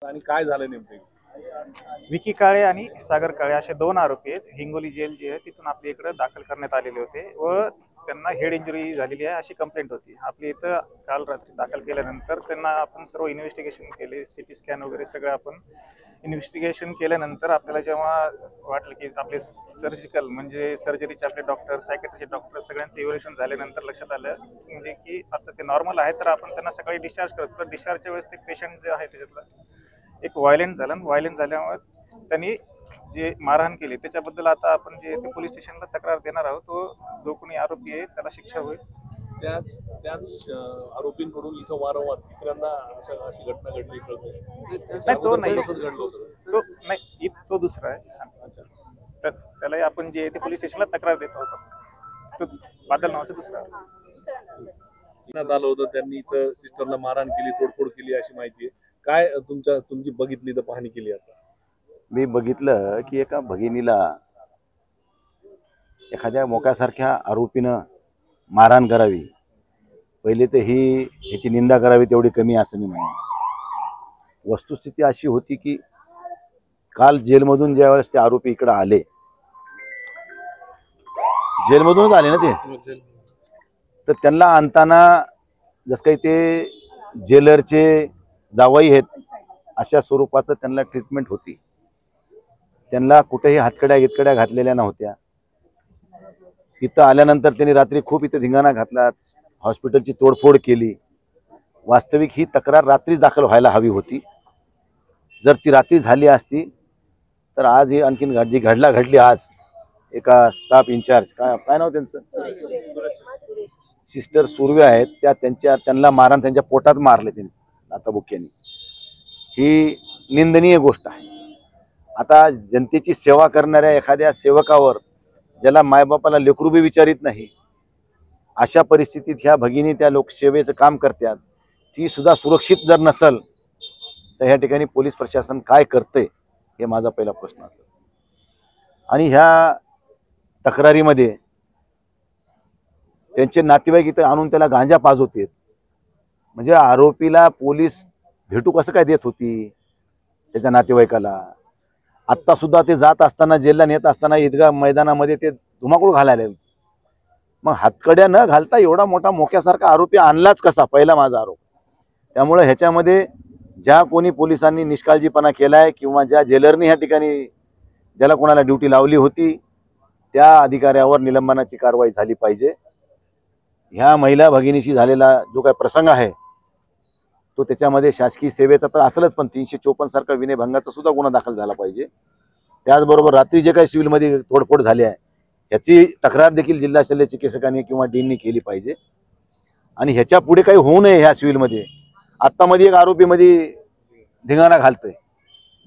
आणि काय झालं नेमकं? विकी काळे आणि सागर काळे असे दोन आरोपी आहेत. हिंगोली जेल जी आहे तिथून आपल्या इकडे दाखल करण्यात आलेले होते व त्यांना हेड इंजुरी झालेली आहे अशी कंप्लेंट होती. आपल्या इथं काल रात्री दाखल केल्यानंतर त्यांना आपण सर्व इन्व्हेस्टिगेशन केले, सिटी स्कॅन वगैरे सगळं आपण इन्व्हेस्टिगेशन केल्यानंतर आपल्याला जेव्हा वाटलं की आपले सर्जिकल म्हणजे सर्जरीचे आपले डॉक्टर, सायकॅट्रिस्टचे डॉक्टर सगळ्यांचं इव्हॅल्युएशन झाल्यानंतर लक्षात आलं म्हणजे की आता ते नॉर्मल आहे, तर आपण त्यांना सकाळी डिस्चार्ज करतो. तर डिस्चार्जच्या वेळेस ते पेशंट जे आहे त्याच्यातलं एक व्हायलेंट झालं. व्हायलेंट झाल्यामुळे त्यांनी जे मारहाण केली त्याच्याबद्दल आता आपण जे ते पोलीस स्टेशनला तक्रार देणार आहोत. तो जो कोणी आरोपी आहे त्याला शिक्षा होईल. त्याच त्याच आरोपींकडून इथं वारंवार तिसऱ्यांदा अशी घटना घडली कळते. नाही, तो नाही, तसंच घडलं होतं. तो नाही, तो दुसरा आहे. तर त्यालाही आपण जे ते पोलीस स्टेशनला तक्रार देत आहोत. तो बादल नावाचा दुसरा आलं होतं, त्यांनी इथं सिस्टरला मारहाण केली, तोडफोड केली अशी माहिती आहे. काय तुमची बघितली तर पाहणी केली? आता मी बघितलं की एका भगिनीला एखाद्या मोक्यासारख्या आरोपीनं मारहाण करावी, पहिले तर ह्याची निंदा करावी तेवढी कमी असं मी म्हणेन. वस्तुस्थिती अशी होती की काल जेलमधून ज्यावेळेस ते आरोपी इकडे आले, जेलमधूनच आले ना ते, तर त्यांना आणताना जसं काही ते जेलरचे जावई आहेत अशा स्वरूपाचं त्यांना ट्रीटमेंट होती. त्यांना कुठेही हातकड्या घातलेल्या नव्हत्या. इथं आल्यानंतर त्यांनी रात्री खूप इथं धिंगाणा घातला, हॉस्पिटलची तोडफोड केली. वास्तविक ही तक्रार रात्रीच दाखल व्हायला हवी होती. जर ती रात्री झाली असती तर आज ही आणखीन जी घडली आज एका स्टाफ इंचार्ज काय नाव त्यांचं, सिस्टर सुर्वे आहेत, त्यांना मारहाण त्यांच्या पोटात मारले त्यांनी लाथाबुक्क्यांनी. ही निंदनीय गोष्ट आहे. आता जनतेची सेवा करणाऱ्या एखाद्या सेवकावर, ज्याला मायबापाला लेकरू बी विचारित नाही, अशा परिस्थितीत ह्या भगिनी त्या लोकसेवेचं काम करतात, ती सुद्धा सुरक्षित जर नसल तर ह्या ठिकाणी पोलीस प्रशासन काय करते हे माझा पहिला प्रश्न असेल. आणि ह्या तक्रारीमध्ये त्यांचे नातेवाईक इथं आणून त्याला गांजा पाजवतात. म्हणजे आरोपीला पोलीस भेटू कसं काय देत होती त्याच्या नातेवाईकाला? आत्ता सुद्धा ते जात असताना, जेलला नेत असताना ईदगाह मैदानामध्ये ते धुमाकूळ घालायला, मग हातकड्या न घालता एवढा मोठा मोक्यासारखा आरोपी आणलाच कसा, पहिला माझा आरोप. त्यामुळे ह्याच्यामध्ये ज्या कोणी पोलिसांनी निष्काळजीपणा केलाय किंवा ज्या जेलरनी ह्या ठिकाणी ज्याला कोणाला ड्युटी लावली होती त्या अधिकाऱ्यावर निलंबनाची कारवाई झाली पाहिजे. ह्या महिला भगिनीशी झालेला जो काही प्रसंग आहे तो त्याच्यामध्ये शासकीय सेवेचा तर असेलच, पण 354 सारखा विनयभंगाचा सुद्धा गुन्हा दाखल झाला पाहिजे. त्याचबरोबर रात्री जे काही सिव्हिलमध्ये तोडफोड झाली आहे ह्याची तक्रार देखील जिल्हा शल्य चिकित्सकांनी किंवा डीननी केली पाहिजे. आणि ह्याच्या पुढे काही होऊ नये. ह्या सिव्हिलमध्ये आत्तामध्ये एक आरोपी मध्ये धिंगाणा घालतोय,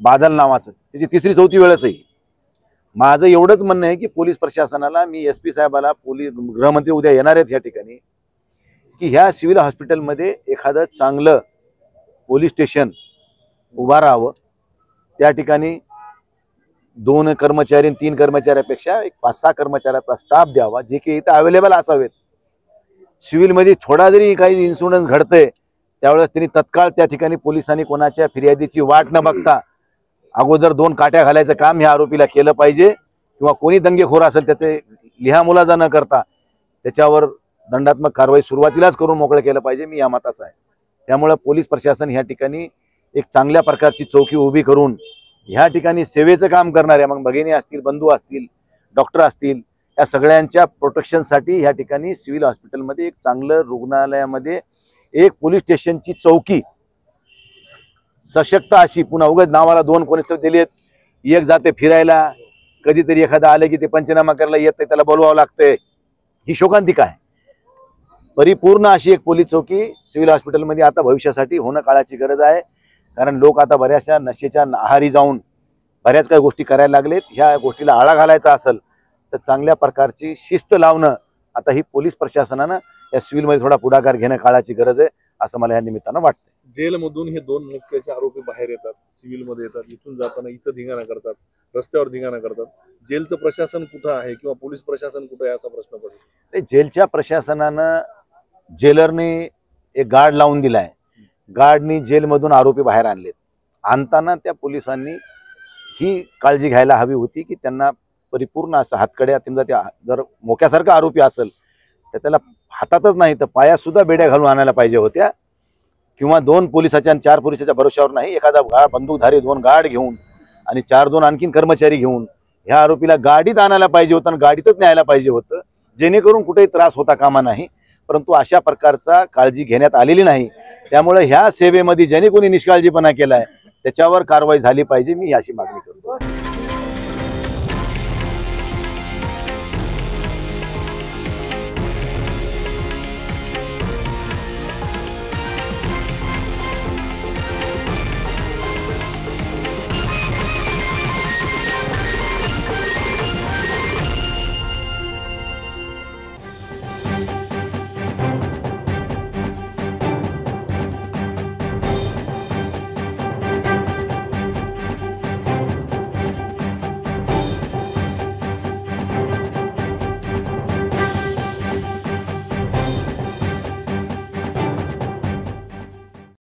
बादल नावाचं, त्याची 3री-4थी वेळच आहे. माझं एवढंच म्हणणं आहे की पोलीस प्रशासनाला, मी SP साहेबाला, गृहमंत्री उद्या येणार आहेत या ठिकाणी, की ह्या सिव्हिल हॉस्पिटलमध्ये एखादं चांगलं पोलीस स्टेशन उभा राहावं. त्या ठिकाणी 2 कर्मचारी 3 कर्मचाऱ्यापेक्षा एक 5-6 कर्मचाऱ्याचा स्टाफ द्यावा, जे की इथं अवेलेबल असावेत. सिव्हिलमध्ये थोडा जरी काही इन्सिडेंट घडतंय त्यावेळेस त्यांनी तत्काळ त्या ठिकाणी पोलिसांनी कोणाच्या फिर्यादीची वाट न बघता अगोदर 2 काट्या घालायचं काम ह्या आरोपीला केलं पाहिजे. किंवा कोणी दंगेखोर असेल त्याचे लिहामुलाजा न करता त्याच्यावर दंडात्मक कारवाई सुरुवातीलाच करून मोकळं केलं पाहिजे. मी या मताचा आहे. त्यामुळे पोलीस प्रशासन ह्या ठिकाणी एक चांगल्या प्रकारची चौकी उभी करून ह्या ठिकाणी सेवेचं काम करणाऱ्या, मग भगिनी असतील, बंधू असतील, डॉक्टर असतील, या सगळ्यांच्या प्रोटेक्शनसाठी ह्या ठिकाणी सिव्हिल हॉस्पिटलमध्ये एक चांगलं रुग्णालयामध्ये एक पोलीस स्टेशनची चौकी सशक्त अशी, पुन्हा उगाच नावाला 2 कोणी दिलेत, एक जाते फिरायला, कधीतरी एखादा आले की ते पंचनामा करायला येत नाही, त्याला बोलवावं लागतंय, ही शोकांतिका आहे. परिपूर्ण अशी एक पोलीस चौकी सिव्हिल हॉस्पिटलमध्ये आता भविष्यासाठी होणं काळाची गरज आहे. कारण लोक आता बऱ्याचशा नशेच्या आहारी जाऊन बऱ्याच काही गोष्टी करायला लागलेत. ह्या गोष्टीला आळा घालायचा असेल तर चांगल्या प्रकारची शिस्त लावणं आता ही पोलीस प्रशासनानं या सिव्हिलमध्ये थोडा पुढाकार घेणं काळाची गरज आहे असं मला या निमित्तानं वाटतं. जेलमधून हे 2 मुख्याचे आरोपी बाहेर येतात, सिव्हिलमध्ये येतात, इथून जाताना इथं धिंगाणा करतात, रस्त्यावर धिंगाणा करतात. जेलचं प्रशासन कुठं आहे किंवा पोलीस प्रशासन कुठं आहे असा प्रश्न पडतो. जेलच्या प्रशासनानं, जेलरने एक गार्ड लावून दिलाय. गार्डनी जेलमधून आरोपी बाहेर आणलेत. आणताना त्या पोलिसांनी ही काळजी घ्यायला हवी होती की त्यांना परिपूर्ण असं हातकड्या, समजा त्या जर मोक्यासारखा आरोपी असेल तर त्याला हातातच नाही तर पायात सुद्धा बेड्या घालून आणायला पाहिजे होत्या, किंवा 2 पोलिसाच्या आणि 4 पोलिसाच्या भरोश्यावर नाही, एखादा बंदूकधारी 2 गार्ड घेऊन आणि 4-2 आणखीन कर्मचारी घेऊन ह्या आरोपीला गाडीत आणायला पाहिजे होतं आणि गाडीतच न्यायला पाहिजे होतं, जेणेकरून कुठेही त्रास होता कामा नाही. परंतु अशा प्रकारचा काळजी घेण्यात आलेली नाही. त्यामुळे ह्या सेवेमध्ये ज्याने कोणी निष्काळजीपणा केलाय त्याच्यावर कारवाई झाली पाहिजे, मी अशी मागणी करतो.